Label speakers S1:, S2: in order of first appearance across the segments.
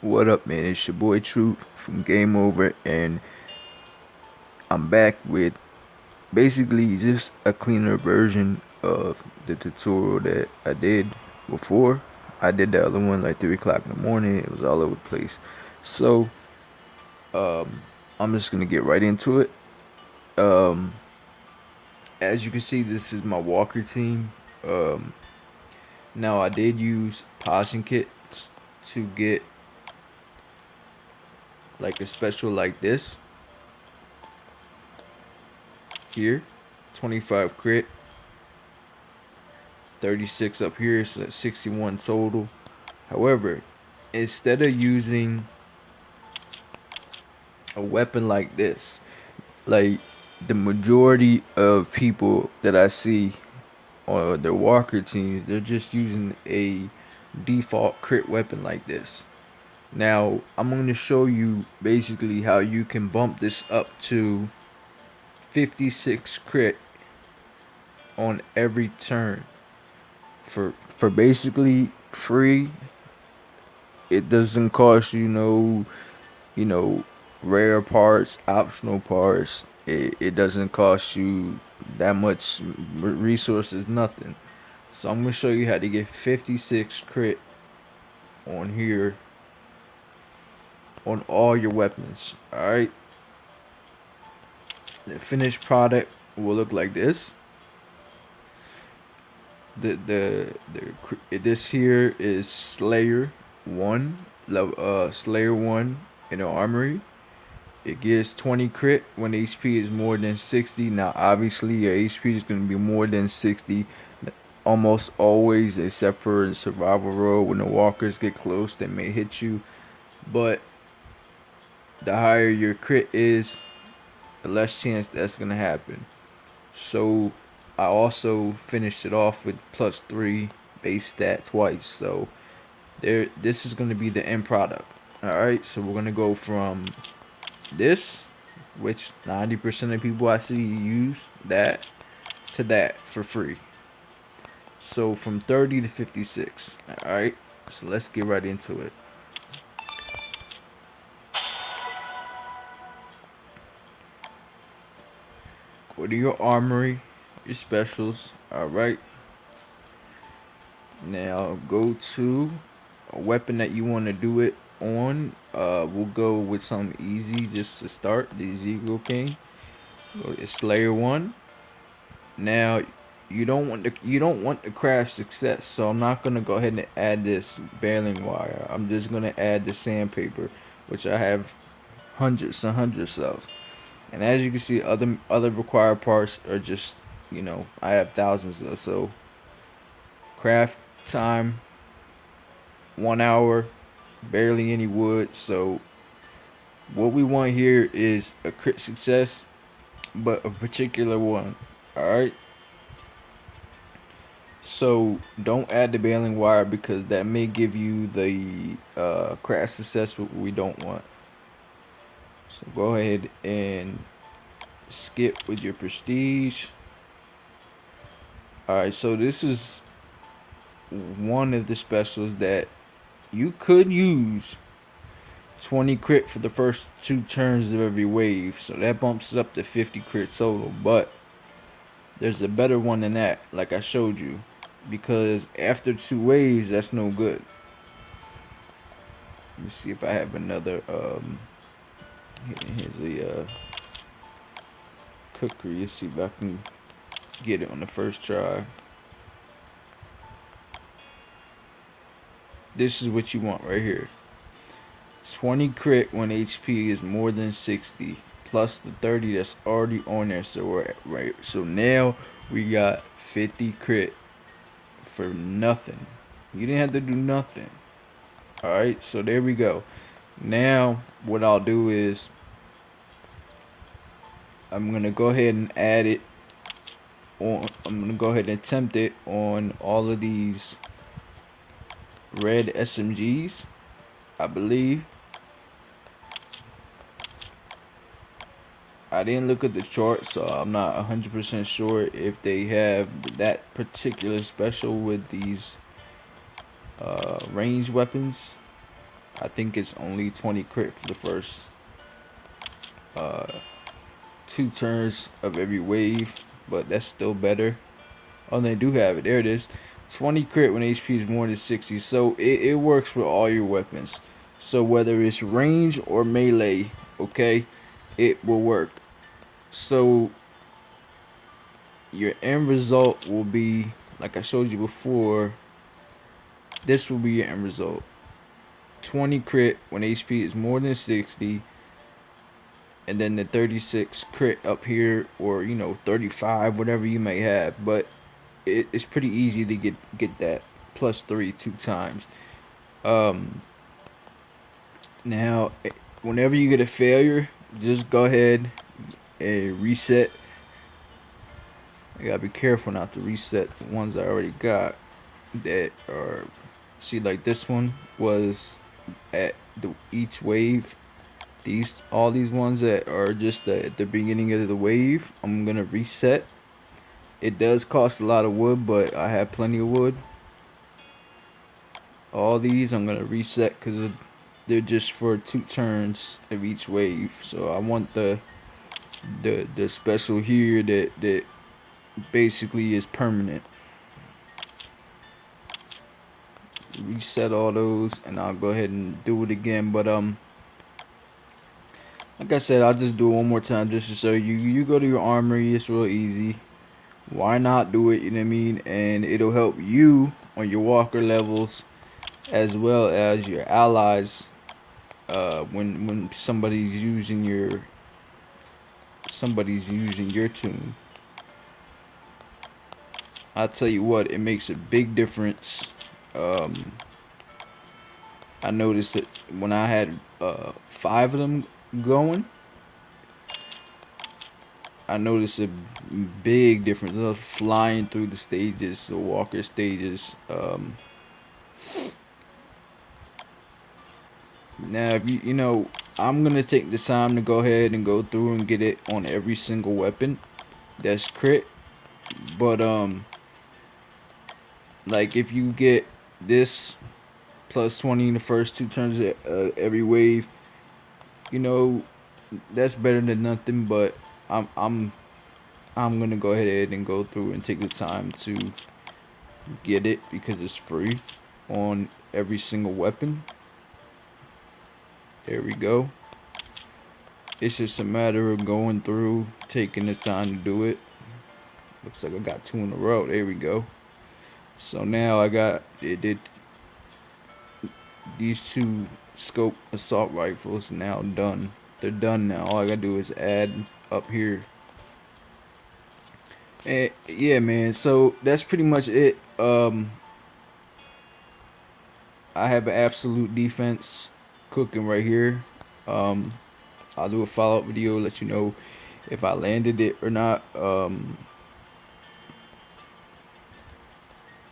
S1: What up, man? It's your boy Truth from Game Over, and I'm back with basically just a cleaner version of the tutorial that I did before. I did the other one like 3 o'clock in the morning. It was all over the place. So, I'm just gonna get right into it. Um, as you can see, this is my Walker team. Um, Now I did use polishing kits to get like a special like this here, 25 crit, 36 up here, so that's 61 total. However, instead of using a weapon like this, like the majority of people that I see on their Walker teams, they're just using a default crit weapon like this. Now, I'm going to show you basically how you can bump this up to 56 crit on every turn for basically free. It doesn't cost you rare parts, optional parts. It doesn't cost you that much resources, nothing. So I'm gonna show you how to get 56 crit on here on all your weapons. All right. The finished product will look like this. This here is Slayer 1 in the armory. It gives 20 crit when HP is more than 60. Now, obviously, your HP is going to be more than 60 almost always, except for the survival role. When the walkers get close, they may hit you. But the higher your crit is, the less chance that's going to happen. So, I also finished it off with +3 base stat twice. So, this is going to be the end product. Alright, so we're going to go from this, which 90% of people I see use that, to that for free. So from 30 to 56. Alright, so let's get right into it. Go to your armory, your specials. Alright, now go to a weapon that you want to do it on. We'll go with something easy just to start. The Eagle King. Go to Slayer 1. Now you don't want the craft success, so I'm not gonna go ahead and add this baling wire. I'm just gonna add the sandpaper, which I have hundreds and hundreds of. And as you can see, other required parts are just, I have thousands of. So craft time 1 hour, barely any wood. So what we want here is a crit success, but a particular one. Alright, so don't add the baling wire because that may give you the crash success we don't want. So go ahead and skip with your prestige. Alright, so this is one of the specials that you could use 20 crit for the first 2 turns of every wave. So that bumps it up to 50 crit total. But there's a better one than that, like I showed you. Because after 2 waves, that's no good. Let me see if I have another. Here's the cookery. Let's see if I can get it on the first try. This is what you want right here. 20 crit when HP is more than 60, plus the 30 that's already on there. So we're right. So now we got 50 crit for nothing. You didn't have to do nothing. Alright, so there we go. Now what I'll do is I'm gonna go ahead and add it on. I'm gonna go ahead and attempt it on all of these red SMGs, I believe. I didn't look at the chart, so I'm not 100% sure if they have that particular special with these ranged weapons. I think it's only 20 crit for the first 2 turns of every wave, but that's still better. Oh, they do have it. There it is. 20 crit when HP is more than 60. So it works with all your weapons. So whether it's range or melee, okay, it will work. So your end result will be, like I showed you before, this will be your end result. 20 crit when HP is more than 60, and then the 36 crit up here, or 35, whatever you may have. But it's pretty easy to get that +3 2 times. Now, whenever you get a failure, just go ahead and reset. I gotta be careful not to reset the ones I already got that are, see, like this one was at each wave. All these ones that are just at the beginning of the wave, I'm gonna reset. It does cost a lot of wood, but I have plenty of wood. All these I'm gonna reset because they're just for 2 turns of each wave. So I want the special here that basically is permanent. Reset all those, and I'll go ahead and do it again. But like I said, I'll just do it one more time just to show you. You go to your armory, it's real easy. Why not do it? You know what I mean? And it'll help you on your walker levels as well as your allies. When somebody's using your tune. I'll tell you what, it makes a big difference. I noticed that when I had 5 of them going, I noticed a big difference. I was flying through the stages, the walker stages. Now, if I'm gonna take the time to go ahead and go through and get it on every single weapon that's crit. But like if you get this +20 in the first 2 turns of every wave, that's better than nothing. But I'm gonna go ahead and go through and take the time to get it because it's free on every single weapon. There we go. It's just a matter of going through, taking the time to do it. Looks like I got 2 in a row. There we go. So now I got it. These 2 scope assault rifles now done. They're done now. All I gotta do is add up here. And yeah, man. So that's pretty much it. I have an absolute defense cooking right here. I'll do a follow-up video, let you know if I landed it or not.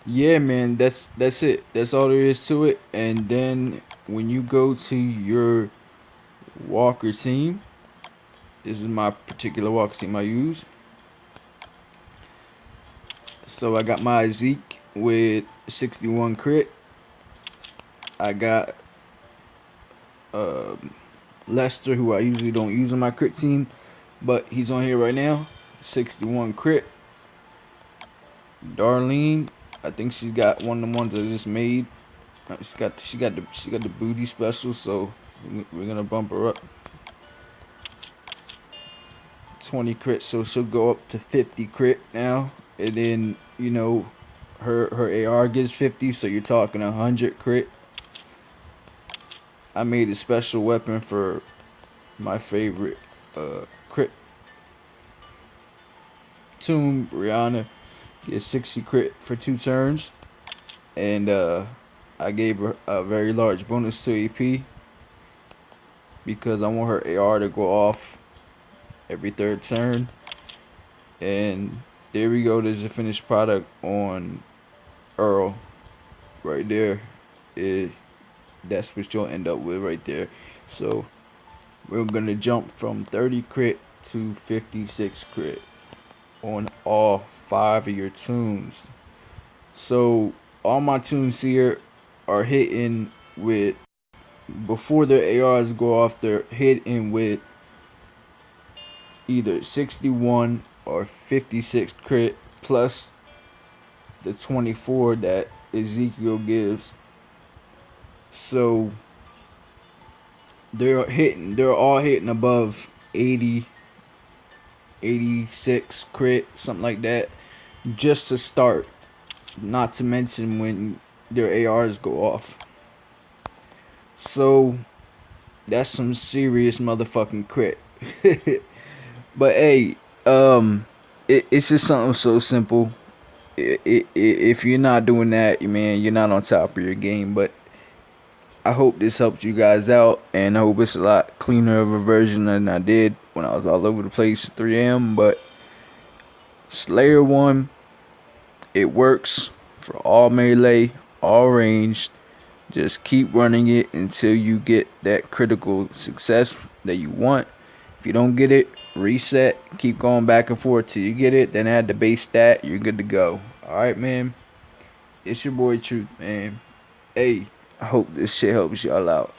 S1: Yeah, man, that's it. That's all there is to it. And then when you go to your walker team, this is my particular walker team I use. So I got my Zeke with 61 crit. I got Lester, who I usually don't use on my crit team, but he's on here right now. 61 crit. Darlene, I think she's got one of the ones that I just made. She got the booty special, so we're gonna bump her up. 20 crit, so she'll go up to 50 crit now, and then her AR gives 50, so you're talking 100 crit. I made a special weapon for my favorite crit tune, Rihanna. Get 60 crit for 2 turns, and I gave her a very large bonus to AP because I want her AR to go off every 3rd turn. And there we go. There's a finished product on Earl right there. That's what you'll end up with right there. So we're gonna jump from 30 crit to 56 crit on all 5 of your tunes. So all my tunes here are hitting with before their ARs go off, they're hitting with either 61 or 56 crit plus the 24 that Ezekiel gives. So they're all hitting above 80, 86 crit, something like that, just to start. Not to mention when their ARs go off. So that's some serious motherfucking crit. But hey, it's just something so simple. If you're not doing that, man, you're not on top of your game. But I hope this helps you guys out, and I hope it's a lot cleaner of a version than I did when I was all over the place 3M. But Slayer 1, it works for all melee, all ranged. Just keep running it until you get that critical success that you want. If you don't get it, reset. Keep going back and forth till you get it. Then add the base stat. You're good to go. Alright, man. It's your boy Truth, man. Hey, I hope this shit helps y'all out.